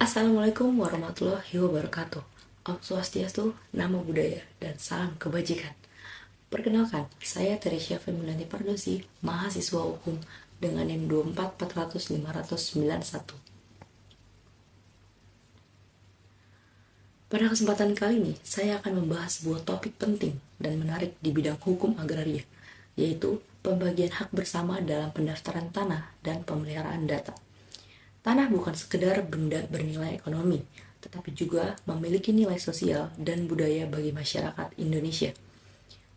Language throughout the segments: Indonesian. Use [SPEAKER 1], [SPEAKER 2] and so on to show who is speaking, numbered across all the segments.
[SPEAKER 1] Assalamualaikum warahmatullahi wabarakatuh. Om Swastiastu, Namo Buddhaya, dan salam kebajikan. Perkenalkan, saya Teresia Feminanti Pardosi, mahasiswa hukum dengan NIM 24400-591. Pada kesempatan kali ini, saya akan membahas sebuah topik penting dan menarik di bidang hukum agraria, yaitu pembagian hak bersama dalam pendaftaran tanah dan pemeliharaan data. Tanah bukan sekedar benda bernilai ekonomi, tetapi juga memiliki nilai sosial dan budaya bagi masyarakat Indonesia.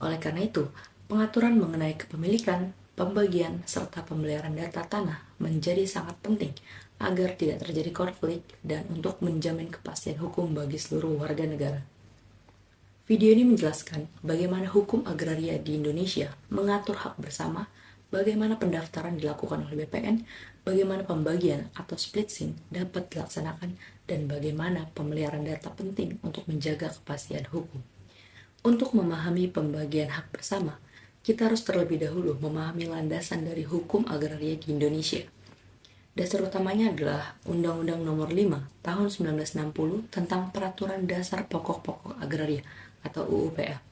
[SPEAKER 1] Oleh karena itu, pengaturan mengenai kepemilikan, pembagian, serta pemeliharaan data tanah menjadi sangat penting agar tidak terjadi konflik dan untuk menjamin kepastian hukum bagi seluruh warga negara. Video ini menjelaskan bagaimana hukum agraria di Indonesia mengatur hak bersama, bagaimana pendaftaran dilakukan oleh BPN, bagaimana pembagian atau splitsing dapat dilaksanakan, dan bagaimana pemeliharaan data penting untuk menjaga kepastian hukum. Untuk memahami pembagian hak bersama, kita harus terlebih dahulu memahami landasan dari hukum agraria di Indonesia. Dasar utamanya adalah Undang-Undang Nomor 5 Tahun 1960 tentang Peraturan Dasar Pokok-Pokok Agraria atau UU-PA.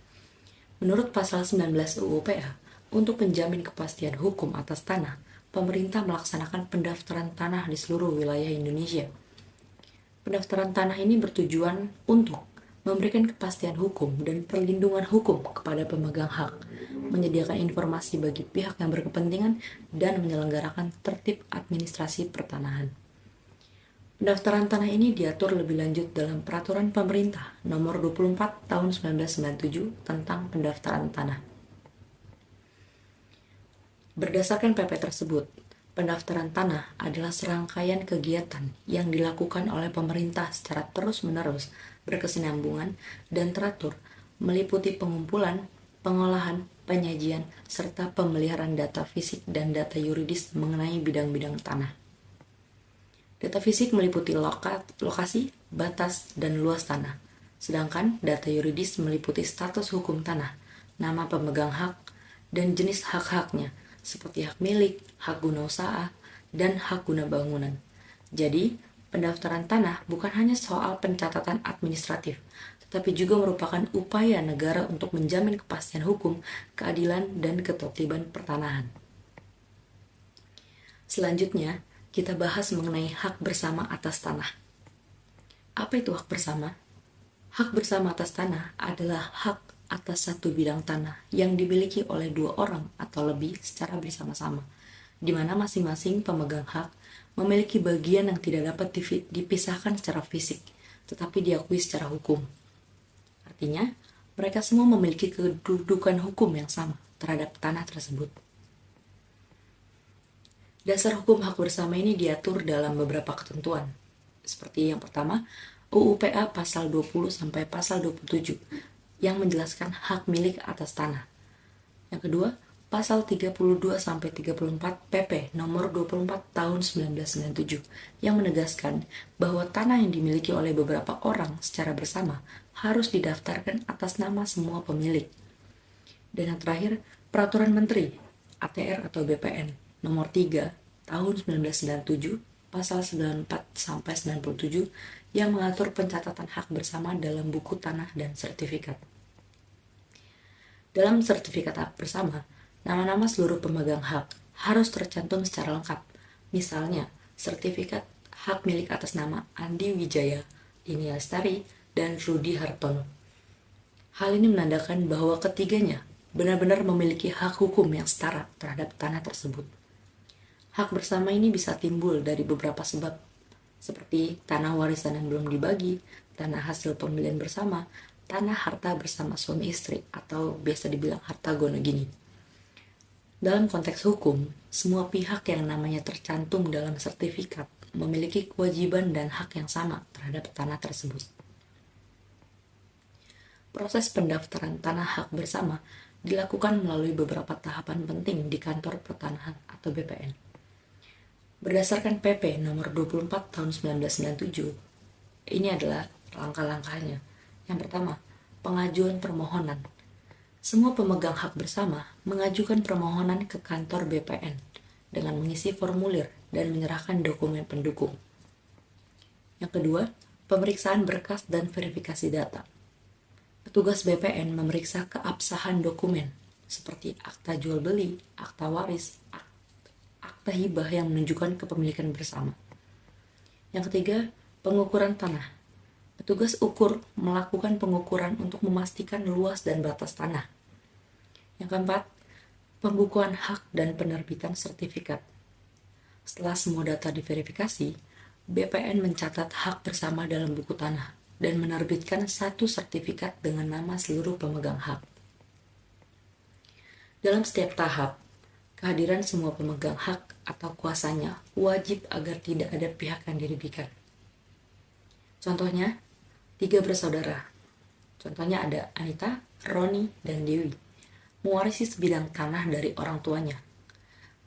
[SPEAKER 1] Menurut pasal 19 UU-PA, untuk menjamin kepastian hukum atas tanah, pemerintah melaksanakan pendaftaran tanah di seluruh wilayah Indonesia. Pendaftaran tanah ini bertujuan untuk memberikan kepastian hukum dan perlindungan hukum kepada pemegang hak, menyediakan informasi bagi pihak yang berkepentingan, dan menyelenggarakan tertib administrasi pertanahan. Pendaftaran tanah ini diatur lebih lanjut dalam Peraturan Pemerintah Nomor 24 Tahun 1997 tentang pendaftaran tanah. Berdasarkan PP tersebut, pendaftaran tanah adalah serangkaian kegiatan yang dilakukan oleh pemerintah secara terus-menerus, berkesinambungan, dan teratur, meliputi pengumpulan, pengolahan, penyajian, serta pemeliharaan data fisik dan data yuridis mengenai bidang-bidang tanah. Data fisik meliputi lokasi, batas, dan luas tanah, sedangkan data yuridis meliputi status hukum tanah, nama pemegang hak, dan jenis hak-haknya, seperti hak milik, hak guna usaha, dan hak guna bangunan. Jadi, pendaftaran tanah bukan hanya soal pencatatan administratif, tetapi juga merupakan upaya negara untuk menjamin kepastian hukum, keadilan, dan ketertiban pertanahan. Selanjutnya, kita bahas mengenai hak bersama atas tanah. Apa itu hak bersama? Hak bersama atas tanah adalah hak atas satu bidang tanah yang dimiliki oleh dua orang atau lebih secara bersama-sama, di mana masing-masing pemegang hak memiliki bagian yang tidak dapat dipisahkan secara fisik, tetapi diakui secara hukum. Artinya, mereka semua memiliki kedudukan hukum yang sama terhadap tanah tersebut. Dasar hukum hak bersama ini diatur dalam beberapa ketentuan, seperti yang pertama, UU-PA pasal 20 sampai pasal 27 yang menjelaskan hak milik atas tanah. Yang kedua, pasal 32 sampai 34 PP nomor 24 tahun 1997 yang menegaskan bahwa tanah yang dimiliki oleh beberapa orang secara bersama harus didaftarkan atas nama semua pemilik. Dan yang terakhir, Peraturan Menteri ATR atau BPN nomor 3 tahun 1997 pasal 94 sampai 97 yang mengatur pencatatan hak bersama dalam buku tanah dan sertifikat. Dalam sertifikat hak bersama, nama-nama seluruh pemegang hak harus tercantum secara lengkap. Misalnya, sertifikat hak milik atas nama Andi Wijaya, Dini Lestari, dan Rudi Hartono. Hal ini menandakan bahwa ketiganya benar-benar memiliki hak hukum yang setara terhadap tanah tersebut. Hak bersama ini bisa timbul dari beberapa sebab, seperti tanah warisan yang belum dibagi, tanah hasil pembelian bersama, tanah harta bersama suami istri atau biasa dibilang harta gono gini. Dalam konteks hukum, semua pihak yang namanya tercantum dalam sertifikat memiliki kewajiban dan hak yang sama terhadap tanah tersebut. Proses pendaftaran tanah hak bersama dilakukan melalui beberapa tahapan penting di kantor pertanahan atau BPN. Berdasarkan PP nomor 24 tahun 1997, ini adalah langkah-langkahnya. Yang pertama, pengajuan permohonan. Semua pemegang hak bersama mengajukan permohonan ke kantor BPN dengan mengisi formulir dan menyerahkan dokumen pendukung. Yang kedua, pemeriksaan berkas dan verifikasi data. Petugas BPN memeriksa keabsahan dokumen seperti akta jual beli, akta waris, akta hibah yang menunjukkan kepemilikan bersama. Yang ketiga, pengukuran tanah. Petugas melakukan pengukuran untuk memastikan luas dan batas tanah. Yang keempat, pembukuan hak dan penerbitan sertifikat. Setelah semua data diverifikasi, BPN mencatat hak bersama dalam buku tanah dan menerbitkan satu sertifikat dengan nama seluruh pemegang hak. Dalam setiap tahap, kehadiran semua pemegang hak atau kuasanya wajib agar tidak ada pihak yang dirugikan. Contohnya, 3 bersaudara. Contohnya ada Anita, Roni, dan Dewi, mewarisi sebidang tanah dari orang tuanya.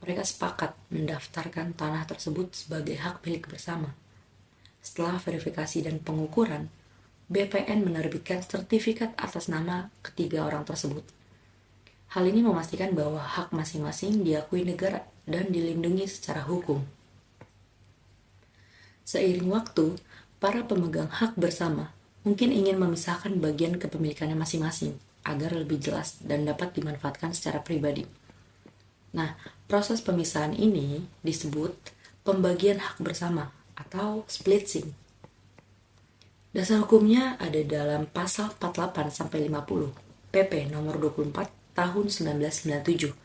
[SPEAKER 1] Mereka sepakat mendaftarkan tanah tersebut sebagai hak milik bersama. Setelah verifikasi dan pengukuran, BPN menerbitkan sertifikat atas nama ketiga orang tersebut. Hal ini memastikan bahwa hak masing-masing diakui negara dan dilindungi secara hukum. Seiring waktu, para pemegang hak bersama mungkin ingin memisahkan bagian kepemilikannya masing-masing agar lebih jelas dan dapat dimanfaatkan secara pribadi. Nah, proses pemisahan ini disebut pembagian hak bersama atau splitsing. Dasar hukumnya ada dalam pasal 48-50 PP nomor 24 tahun 1997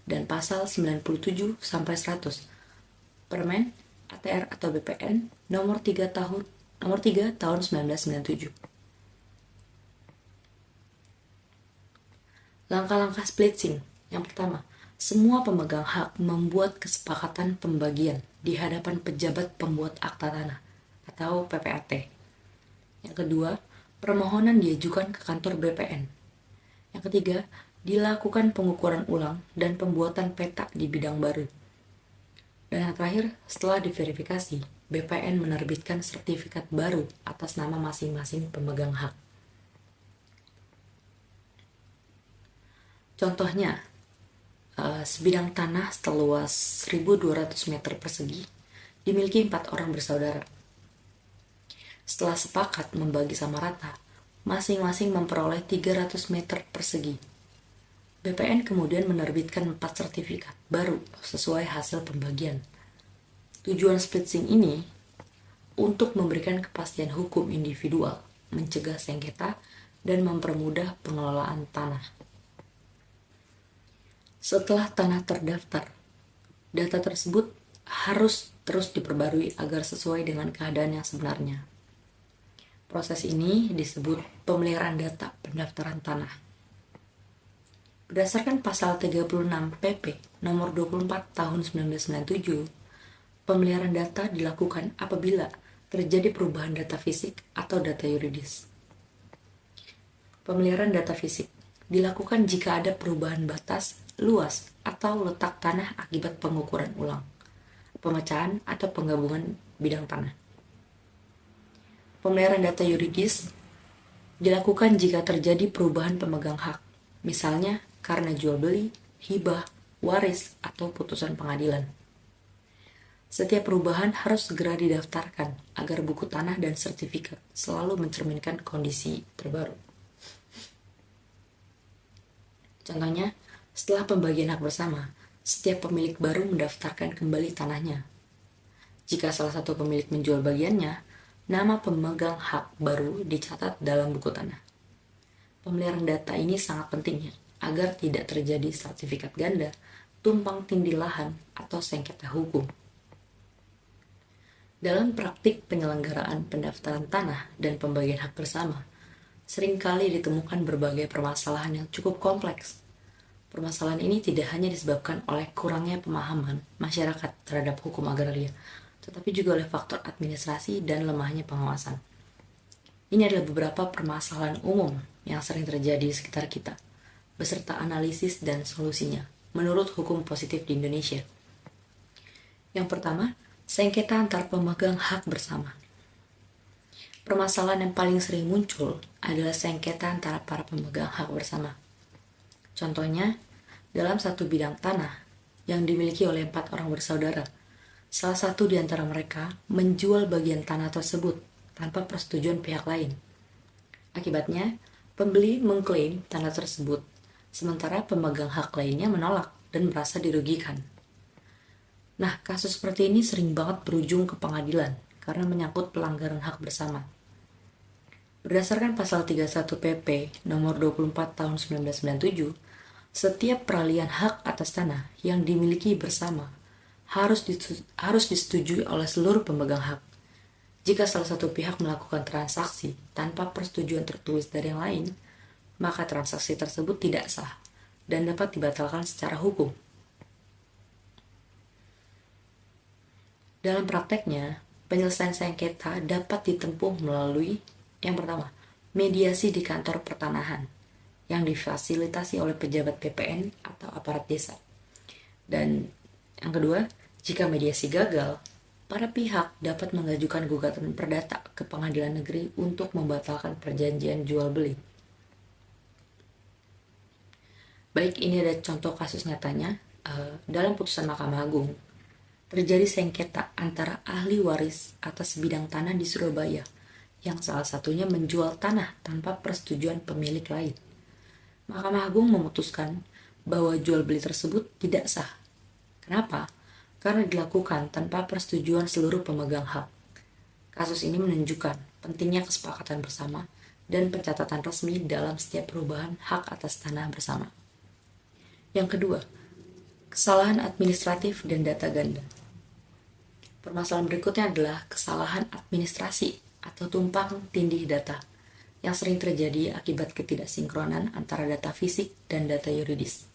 [SPEAKER 1] dan pasal 97-100 Permen ATR atau BPN nomor 3 tahun 1997. Langkah-langkah splitsing. Yang pertama, semua pemegang hak membuat kesepakatan pembagian di hadapan pejabat pembuat akta tanah atau PPAT. Yang kedua, permohonan diajukan ke kantor BPN. Yang ketiga, dilakukan pengukuran ulang dan pembuatan peta di bidang baru. Dan yang terakhir, setelah diverifikasi, BPN menerbitkan sertifikat baru atas nama masing-masing pemegang hak. Contohnya, sebidang tanah seluas 1.200 meter persegi dimiliki 4 orang bersaudara. Setelah sepakat membagi sama rata, masing-masing memperoleh 300 meter persegi. BPN kemudian menerbitkan 4 sertifikat baru sesuai hasil pembagian. Tujuan splitsing ini untuk memberikan kepastian hukum individual, mencegah sengketa, dan mempermudah pengelolaan tanah. Setelah tanah terdaftar, data tersebut harus terus diperbarui agar sesuai dengan keadaan yang sebenarnya. Proses ini disebut pemeliharaan data pendaftaran tanah. Berdasarkan pasal 36 PP nomor 24 tahun 1997, pemeliharaan data dilakukan apabila terjadi perubahan data fisik atau data yuridis. Pemeliharaan data fisik dilakukan jika ada perubahan batas, luas, atau letak tanah akibat pengukuran ulang, pemecahan, atau penggabungan bidang tanah. Pemeliharaan data yuridis dilakukan jika terjadi perubahan pemegang hak, misalnya karena jual beli, hibah, waris, atau putusan pengadilan. Setiap perubahan harus segera didaftarkan agar buku tanah dan sertifikat selalu mencerminkan kondisi terbaru. Contohnya, setelah pembagian hak bersama, setiap pemilik baru mendaftarkan kembali tanahnya. Jika salah satu pemilik menjual bagiannya, nama pemegang hak baru dicatat dalam buku tanah. Pemeliharaan data ini sangat penting agar tidak terjadi sertifikat ganda, tumpang tindih lahan, atau sengketa hukum. Dalam praktik penyelenggaraan pendaftaran tanah dan pembagian hak bersama, seringkali ditemukan berbagai permasalahan yang cukup kompleks. Permasalahan ini tidak hanya disebabkan oleh kurangnya pemahaman masyarakat terhadap hukum agraria, tetapi juga oleh faktor administrasi dan lemahnya pengawasan. Ini adalah beberapa permasalahan umum yang sering terjadi di sekitar kita, beserta analisis dan solusinya menurut hukum positif di Indonesia. Yang pertama, sengketa antar pemegang hak bersama. Permasalahan yang paling sering muncul adalah sengketa antara para pemegang hak bersama. Contohnya, dalam satu bidang tanah yang dimiliki oleh 4 orang bersaudara, Salah satu di antara mereka menjual bagian tanah tersebut tanpa persetujuan pihak lain. Akibatnya, pembeli mengklaim tanah tersebut, sementara pemegang hak lainnya menolak dan merasa dirugikan. Nah, kasus seperti ini sering banget berujung ke pengadilan karena menyangkut pelanggaran hak bersama. Berdasarkan pasal 31 PP nomor 24 tahun 1997, setiap peralihan hak atas tanah yang dimiliki bersama harus disetujui oleh seluruh pemegang hak. Jika salah satu pihak melakukan transaksi tanpa persetujuan tertulis dari yang lain, maka transaksi tersebut tidak sah dan dapat dibatalkan secara hukum. Dalam prakteknya, penyelesaian sengketa dapat ditempuh melalui yang pertama, mediasi di kantor pertanahan yang difasilitasi oleh pejabat PPN atau aparat desa. Dan yang kedua, jika mediasi gagal, para pihak dapat mengajukan gugatan perdata ke pengadilan negeri untuk membatalkan perjanjian jual beli. Baik, ini ada contoh kasus nyatanya. Dalam putusan Mahkamah Agung, terjadi sengketa antara ahli waris atas bidang tanah di Surabaya yang salah satunya menjual tanah tanpa persetujuan pemilik lain. Mahkamah Agung memutuskan bahwa jual beli tersebut tidak sah. Kenapa? Karena dilakukan tanpa persetujuan seluruh pemegang hak. Kasus ini menunjukkan pentingnya kesepakatan bersama dan pencatatan resmi dalam setiap perubahan hak atas tanah bersama. Yang kedua, kesalahan administratif dan data ganda. Permasalahan berikutnya adalah kesalahan administrasi atau tumpang tindih data yang sering terjadi akibat ketidaksinkronan antara data fisik dan data yuridis.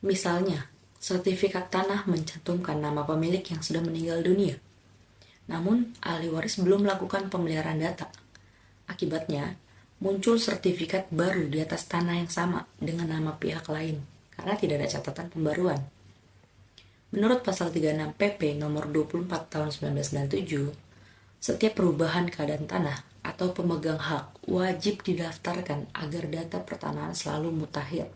[SPEAKER 1] Misalnya, sertifikat tanah mencantumkan nama pemilik yang sudah meninggal dunia. Namun, ahli waris belum melakukan pemeliharaan data. Akibatnya, muncul sertifikat baru di atas tanah yang sama dengan nama pihak lain karena tidak ada catatan pembaruan. Menurut pasal 36 PP nomor 24 tahun 1997, setiap perubahan keadaan tanah atau pemegang hak wajib didaftarkan agar data pertanahan selalu mutakhir.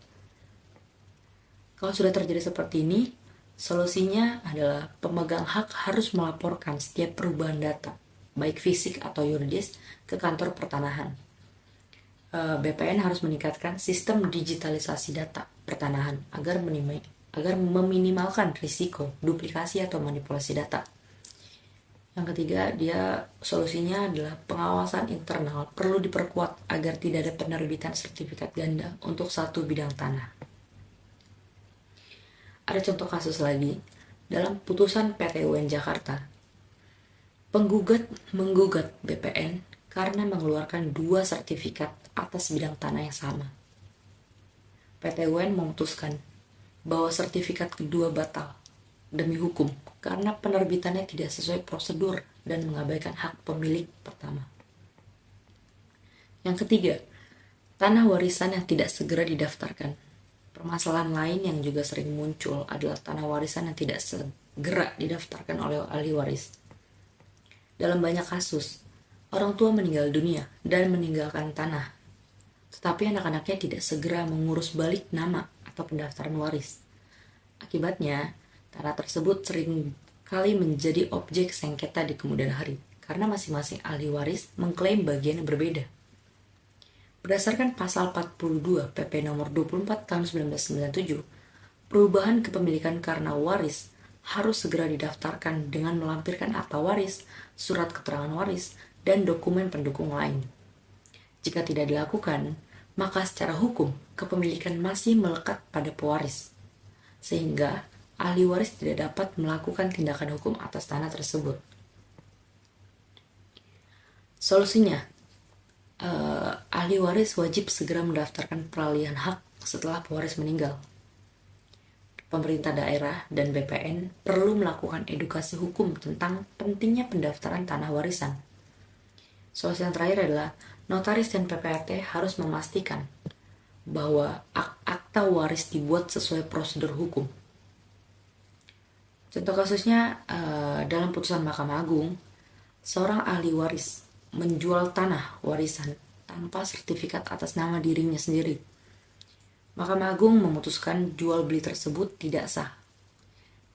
[SPEAKER 1] Kalau sudah terjadi seperti ini, solusinya adalah pemegang hak harus melaporkan setiap perubahan data, baik fisik atau yuridis, ke kantor pertanahan. BPN harus meningkatkan sistem digitalisasi data pertanahan agar meminimalkan risiko duplikasi atau manipulasi data. Yang ketiga, solusinya adalah pengawasan internal perlu diperkuat agar tidak ada penerbitan sertifikat ganda untuk satu bidang tanah. Ada contoh kasus lagi dalam putusan PT UN Jakarta. Penggugat menggugat BPN karena mengeluarkan 2 sertifikat atas bidang tanah yang sama. PT UN memutuskan bahwa sertifikat kedua batal demi hukum karena penerbitannya tidak sesuai prosedur dan mengabaikan hak pemilik pertama. Yang ketiga, tanah warisan yang tidak segera didaftarkan. Permasalahan lain yang juga sering muncul adalah tanah warisan yang tidak segera didaftarkan oleh ahli waris. Dalam banyak kasus, orang tua meninggal dunia dan meninggalkan tanah, tetapi anak-anaknya tidak segera mengurus balik nama atau pendaftaran waris. Akibatnya, tanah tersebut sering kali menjadi objek sengketa di kemudian hari, karena masing-masing ahli waris mengklaim bagian yang berbeda. Berdasarkan pasal 42 PP nomor 24 tahun 1997, perubahan kepemilikan karena waris harus segera didaftarkan dengan melampirkan akta waris, surat keterangan waris, dan dokumen pendukung lain. Jika tidak dilakukan, maka secara hukum kepemilikan masih melekat pada pewaris, sehingga ahli waris tidak dapat melakukan tindakan hukum atas tanah tersebut. Solusinya, ahli waris wajib segera mendaftarkan peralihan hak setelah pewaris meninggal. Pemerintah daerah dan BPN perlu melakukan edukasi hukum tentang pentingnya pendaftaran tanah warisan. Solusi yang terakhir adalah notaris dan PPRT harus memastikan bahwa akta waris dibuat sesuai prosedur hukum. Contoh kasusnya dalam putusan Mahkamah Agung, seorang ahli waris menjual tanah warisan tanpa sertifikat atas nama dirinya sendiri. Mahkamah Agung memutuskan jual beli tersebut tidak sah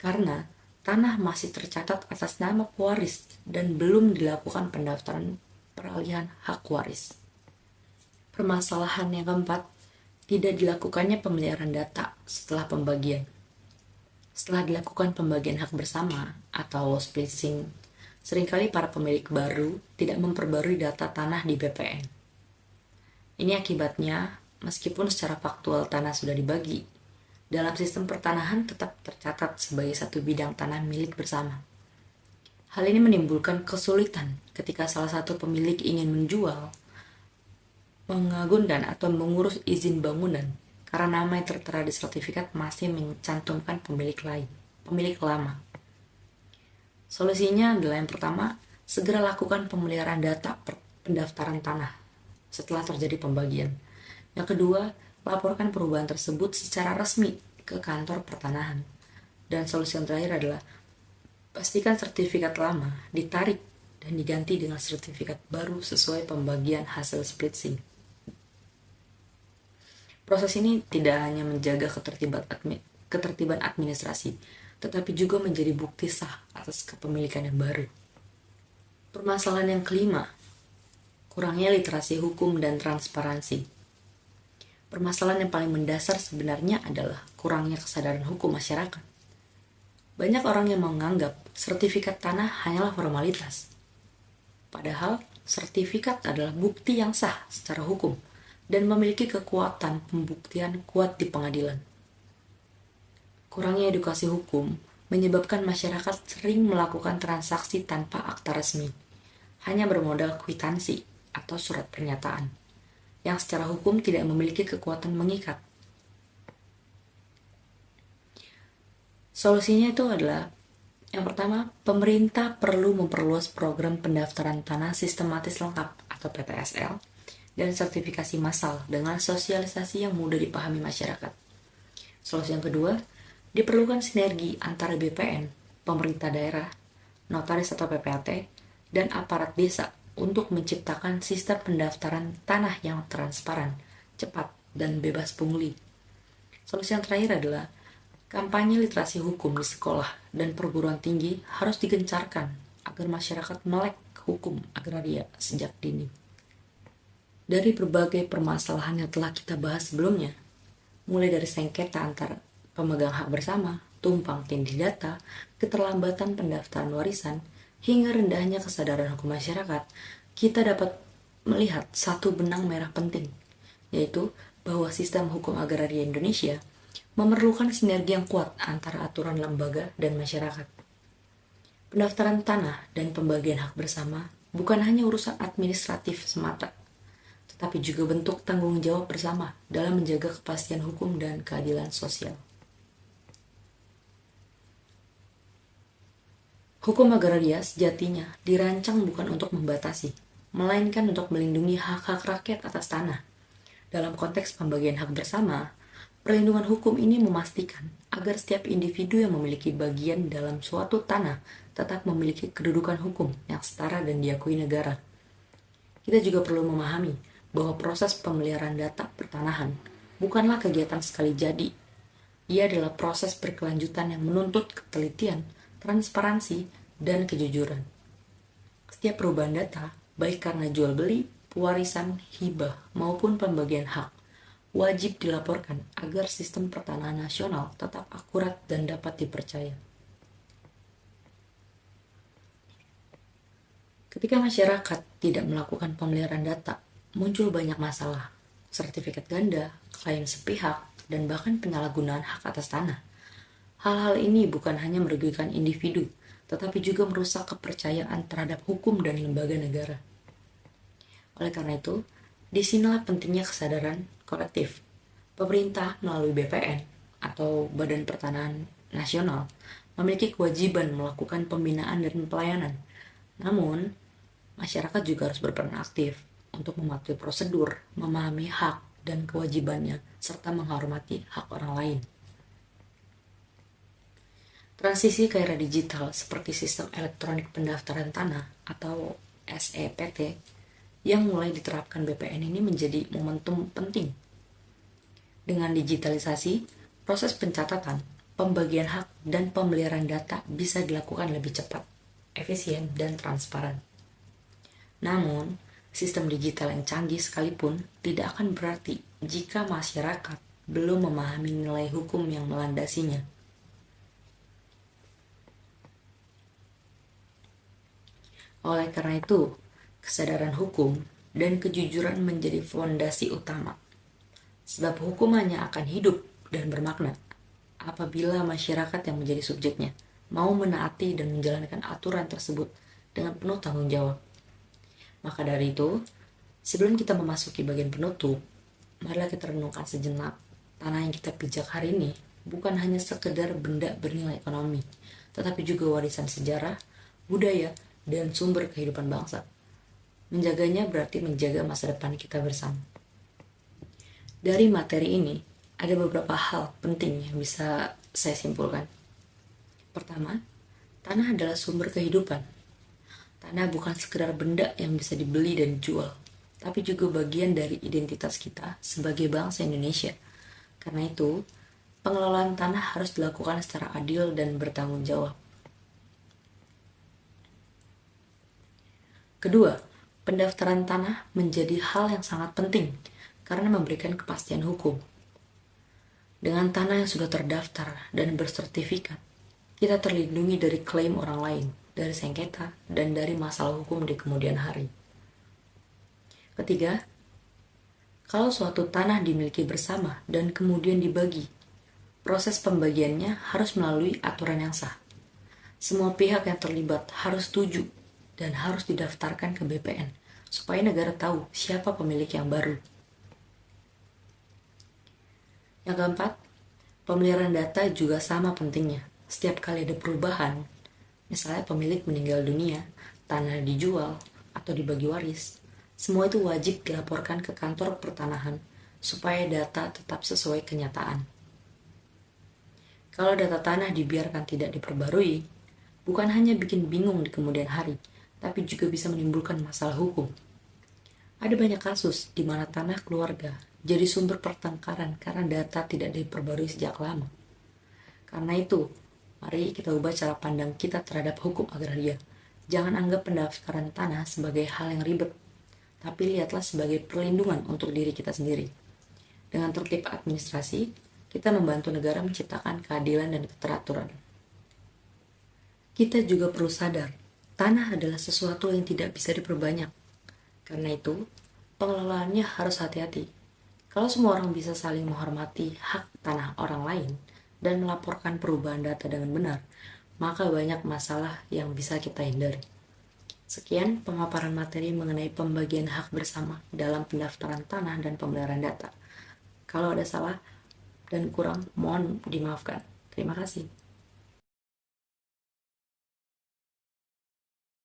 [SPEAKER 1] karena tanah masih tercatat atas nama pewaris dan belum dilakukan pendaftaran peralihan hak waris. Permasalahan yang keempat, tidak dilakukannya pemeliharaan data setelah pembagian. Setelah dilakukan pembagian hak bersama atau splitting, seringkali para pemilik baru tidak memperbarui data tanah di BPN. Ini akibatnya, meskipun secara faktual tanah sudah dibagi, dalam sistem pertanahan tetap tercatat sebagai satu bidang tanah milik bersama. Hal ini menimbulkan kesulitan ketika salah satu pemilik ingin menjual, mengagundkan atau mengurus izin bangunan karena nama yang tertera di sertifikat masih mencantumkan pemilik lama. Solusinya adalah yang pertama, segera lakukan pemeliharaan data pendaftaran tanah setelah terjadi pembagian. Yang kedua, laporkan perubahan tersebut secara resmi ke kantor pertanahan. Dan solusi yang terakhir adalah pastikan sertifikat lama ditarik dan diganti dengan sertifikat baru sesuai pembagian hasil splitting. Proses ini tidak hanya menjaga ketertiban administrasi, tetapi juga menjadi bukti sah atas kepemilikan yang baru. Permasalahan yang kelima, kurangnya literasi hukum dan transparansi. Permasalahan yang paling mendasar sebenarnya adalah kurangnya kesadaran hukum masyarakat. Banyak orang yang menganggap sertifikat tanah hanyalah formalitas. Padahal, sertifikat adalah bukti yang sah secara hukum dan memiliki kekuatan pembuktian kuat di pengadilan. Kurangnya edukasi hukum menyebabkan masyarakat sering melakukan transaksi tanpa akta resmi, hanya bermodal kwitansi atau surat pernyataan, yang secara hukum tidak memiliki kekuatan mengikat. Solusinya itu adalah, yang pertama, pemerintah perlu memperluas program pendaftaran tanah sistematis lengkap atau PTSL dan sertifikasi massal dengan sosialisasi yang mudah dipahami masyarakat. Solusi yang kedua, diperlukan sinergi antara BPN, pemerintah daerah, notaris atau PPAT, dan aparat desa untuk menciptakan sistem pendaftaran tanah yang transparan, cepat, dan bebas pungli. Solusi yang terakhir adalah kampanye literasi hukum di sekolah dan perguruan tinggi harus digencarkan agar masyarakat melek hukum agraria sejak dini. Dari berbagai permasalahan yang telah kita bahas sebelumnya, mulai dari sengketa antar pemegang hak bersama, tumpang tindih data, keterlambatan pendaftaran warisan, hingga rendahnya kesadaran hukum masyarakat, kita dapat melihat satu benang merah penting, yaitu bahwa sistem hukum agraria Indonesia memerlukan sinergi yang kuat antara aturan lembaga dan masyarakat. Pendaftaran tanah dan pembagian hak bersama bukan hanya urusan administratif semata, tetapi juga bentuk tanggung jawab bersama dalam menjaga kepastian hukum dan keadilan sosial. Hukum agraria sejatinya dirancang bukan untuk membatasi, melainkan untuk melindungi hak-hak rakyat atas tanah. Dalam konteks pembagian hak bersama, perlindungan hukum ini memastikan agar setiap individu yang memiliki bagian dalam suatu tanah tetap memiliki kedudukan hukum yang setara dan diakui negara. Kita juga perlu memahami bahwa proses pemeliharaan data pertanahan bukanlah kegiatan sekali jadi. Ia adalah proses berkelanjutan yang menuntut ketelitian, transparansi, dan kejujuran. Setiap perubahan data, baik karena jual beli, pewarisan, hibah, maupun pembagian hak, wajib dilaporkan agar sistem pertanahan nasional tetap akurat dan dapat dipercaya. Ketika masyarakat tidak melakukan pemeliharaan data, muncul banyak masalah, sertifikat ganda, klaim sepihak, dan bahkan penyalahgunaan hak atas tanah. Hal-hal ini bukan hanya merugikan individu, tetapi juga merusak kepercayaan terhadap hukum dan lembaga negara. Oleh karena itu, disinilah pentingnya kesadaran kolektif. Pemerintah melalui BPN atau Badan Pertanahan Nasional memiliki kewajiban melakukan pembinaan dan pelayanan. Namun, masyarakat juga harus berperan aktif untuk mematuhi prosedur, memahami hak dan kewajibannya, serta menghormati hak orang lain. Transisi ke era digital seperti sistem elektronik pendaftaran tanah atau SEPT yang mulai diterapkan BPN ini menjadi momentum penting. Dengan digitalisasi, proses pencatatan, pembagian hak dan pemeliharaan data bisa dilakukan lebih cepat, efisien, dan transparan. Namun, sistem digital yang canggih sekalipun tidak akan berarti jika masyarakat belum memahami nilai hukum yang melandasinya. Oleh karena itu, kesadaran hukum dan kejujuran menjadi fondasi utama. Sebab hukum hanya akan hidup dan bermakna apabila masyarakat yang menjadi subjeknya mau menaati dan menjalankan aturan tersebut dengan penuh tanggung jawab. Maka dari itu, sebelum kita memasuki bagian penutup, marilah kita renungkan sejenak. Tanah yang kita pijak hari ini bukan hanya sekedar benda bernilai ekonomi, tetapi juga warisan sejarah, budaya, dan sumber kehidupan bangsa. Menjaganya berarti menjaga masa depan kita bersama. Dari materi ini, ada beberapa hal penting yang bisa saya simpulkan. Pertama, tanah adalah sumber kehidupan. Tanah bukan sekedar benda yang bisa dibeli dan dijual, tapi juga bagian dari identitas kita sebagai bangsa Indonesia. Karena itu, pengelolaan tanah harus dilakukan secara adil dan bertanggung jawab. Kedua, pendaftaran tanah menjadi hal yang sangat penting karena memberikan kepastian hukum. Dengan tanah yang sudah terdaftar dan bersertifikat, kita terlindungi dari klaim orang lain, dari sengketa, dan dari masalah hukum di kemudian hari. Ketiga, kalau suatu tanah dimiliki bersama dan kemudian dibagi, proses pembagiannya harus melalui aturan yang sah. Semua pihak yang terlibat harus setuju dan harus didaftarkan ke BPN, supaya negara tahu siapa pemilik yang baru. Yang keempat, pemeliharaan data juga sama pentingnya. Setiap kali ada perubahan, misalnya pemilik meninggal dunia, tanah dijual, atau dibagi waris, semua itu wajib dilaporkan ke kantor pertanahan, supaya data tetap sesuai kenyataan. Kalau data tanah dibiarkan tidak diperbarui, bukan hanya bikin bingung di kemudian hari, tapi juga bisa menimbulkan masalah hukum. Ada banyak kasus di mana tanah keluarga jadi sumber pertengkaran karena data tidak diperbarui sejak lama. Karena itu, mari kita ubah cara pandang kita terhadap hukum agraria. Jangan anggap pendaftaran tanah sebagai hal yang ribet, tapi lihatlah sebagai perlindungan untuk diri kita sendiri. Dengan tertib administrasi, kita membantu negara menciptakan keadilan dan keteraturan. Kita juga perlu sadar, tanah adalah sesuatu yang tidak bisa diperbanyak. Karena itu, pengelolaannya harus hati-hati. Kalau semua orang bisa saling menghormati hak tanah orang lain dan melaporkan perubahan data dengan benar, maka banyak masalah yang bisa kita hindari. Sekian pemaparan materi mengenai pembagian hak bersama dalam pendaftaran tanah dan pemeliharaan data. Kalau ada salah dan kurang, mohon dimaafkan. Terima kasih.